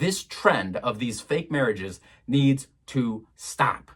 This trend of these fake marriages needs to stop.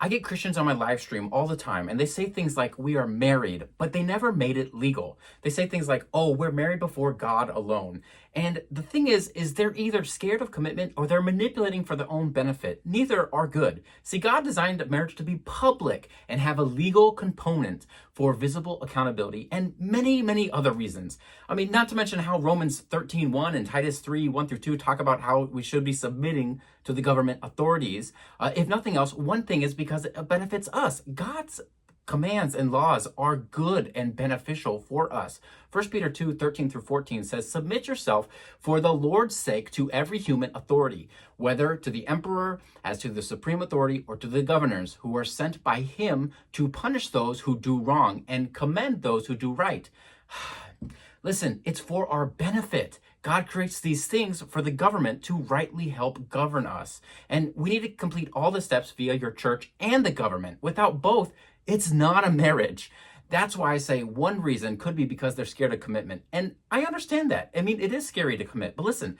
I get Christians on my live stream all the time, and they say things like, we are married, but they never made it legal. They say things like, oh, we're married before God alone. And the thing is they're either scared of commitment or they're manipulating for their own benefit. Neither are good. See, God designed marriage to be public and have a legal component for visible accountability and many, many other reasons. I mean, not to mention how Romans 13:1 and Titus 3:1-2 talk about how we should be submitting to the government authorities. If nothing else, one thing is because it benefits us. God's commands and laws are good and beneficial for us. 1 Peter 2:13-14 says, submit yourself for the Lord's sake to every human authority, whether to the emperor as to the supreme authority or to the governors who are sent by him to punish those who do wrong and commend those who do right. Listen, it's for our benefit. God creates these things for the government to rightly help govern us. And we need to complete all the steps via your church and the government. Without both, it's not a marriage. That's why I say one reason could be because they're scared of commitment. And I understand that. I mean, it is scary to commit. But listen,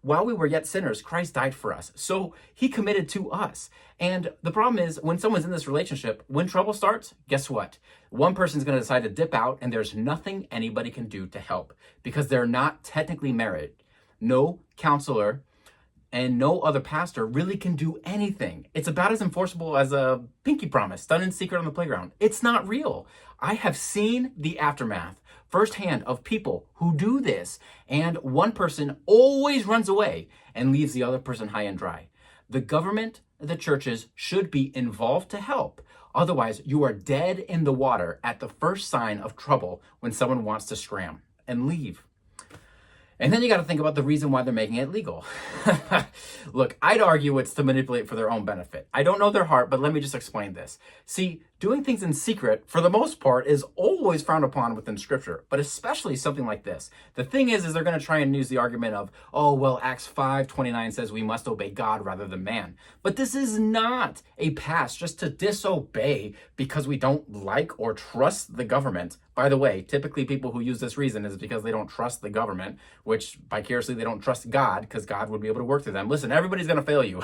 while we were yet sinners, Christ died for us. So he committed to us. And the problem is when someone's in this relationship, when trouble starts, guess what? One person's going to decide to dip out and there's nothing anybody can do to help because they're not technically married. No counselor and no other pastor really can do anything. It's about as enforceable as a pinky promise done in secret on the playground. It's not real. I have seen the aftermath firsthand of people who do this, and one person always runs away and leaves the other person high and dry. The government, the churches should be involved to help. Otherwise, you are dead in the water at the first sign of trouble when someone wants to scram and leave. And then you got to think about the reason why they're making it legal. Look, I'd argue it's to manipulate for their own benefit. I don't know their heart, but let me just explain this. See, doing things in secret, for the most part, is always frowned upon within Scripture, but especially something like this. The thing is they're going to try and use the argument of, oh, well, Acts 5:29 says we must obey God rather than man. But this is not a pass just to disobey because we don't like or trust the government. By the way, typically people who use this reason is because they don't trust the government, which vicariously they don't trust God because God would be able to work through them. Listen, everybody's going to fail you.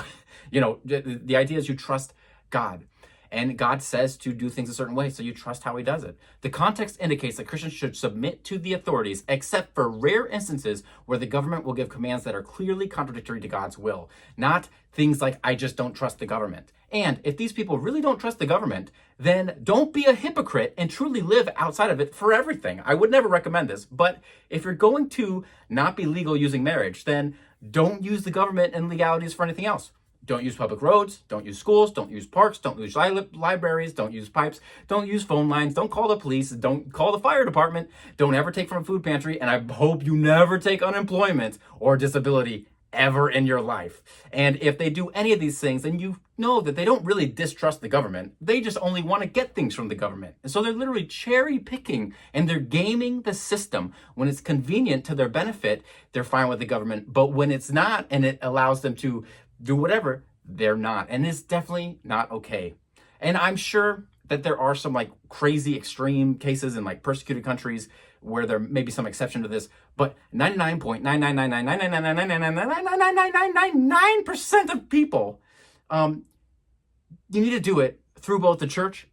The idea is you trust God. And God says to do things a certain way, so you trust how he does it. The context indicates that Christians should submit to the authorities, except for rare instances where the government will give commands that are clearly contradictory to God's will. Not things like, I just don't trust the government. And if these people really don't trust the government, then don't be a hypocrite and truly live outside of it for everything. I would never recommend this, but if you're going to not be legal using marriage, then don't use the government and legalities for anything else. Don't use public roads, don't use schools, don't use parks, don't use libraries, don't use pipes, don't use phone lines, don't call the police, don't call the fire department, don't ever take from a food pantry, and I hope you never take unemployment or disability ever in your life. And if they do any of these things, then you know that they don't really distrust the government. They just only want to get things from the government. And so they're literally cherry picking and they're gaming the system. When it's convenient to their benefit, they're fine with the government. But when it's not and it allows them to do whatever, they're not. And it's definitely not okay. And I'm sure that there are some like crazy extreme cases in like persecuted countries where there may be some exception to this, but 99.9999999999999% of people, you need to do it through both the church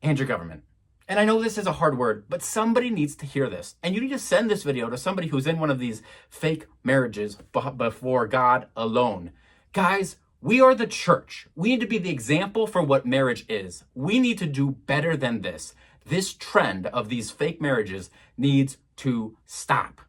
and your government. And I know this is a hard word, but somebody needs to hear this. And you need to send this video to somebody who's in one of these fake marriages before God alone. Guys, we are the church. We need to be the example for what marriage is. We need to do better than this. This trend of these fake marriages needs to stop.